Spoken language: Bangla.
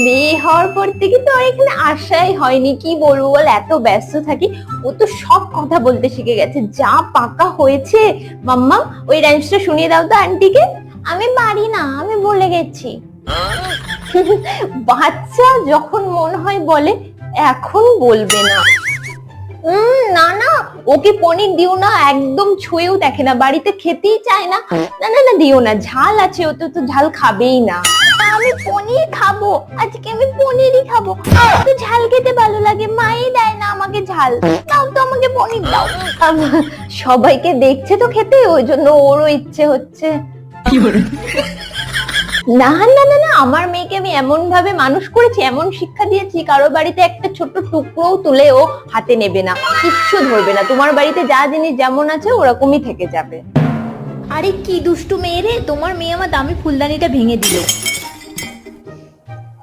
মেয়ে হওয়ার পর থেকে তো আর এখানে আসাই হয়নি, কি বলবো বল, এত ব্যস্ত থাকি। ও তো সব কথা বলতে শিখে গেছে, যা পাকা হয়েছে। মাম্মা, ওই রাইমসটা শুনিয়ে দাও তো আন্টিকে। আমি পারি না, আমি ভুলে গেছি। বাচ্চা যখন মন হয় বলে, এখন বলবে না। না না, ওকে পনির দিও না, একদম ছুঁয়েও দেখে না, বাড়িতে খেতেই চায় না। না না না, দিও না, ঝাল আছে, ও তো ঝাল খাবেই না। আমি পনির খাবো, আজকে আমি পনিরই খাবো। আমার তো ঝাল খেতে ভালো লাগে, মাই দেয় না আমাকে ঝাল। দাও তো আমাকে পনির দাও। সবাইকে দেখছে তো খেতে, ওই জন্য ওরও ইচ্ছে হচ্ছে। না না না না, আমার মেয়েকে আমি এমন ভাবে মানুষ করেছি, এমন শিক্ষা দিয়েছি, কারো বাড়িতে একটা ছোট্ট টুকরোও তুলে ও হাতে নেবে না, কিচ্ছু ধরবে না। তোমার বাড়িতে যা জিনিস যেমন আছে ওরকমই থেকে যাবে। আরে কি দুষ্টু মেয়ে রে, তোমার মেয়ে আমার দামি ফুলদানিটা ভেঙে দিল।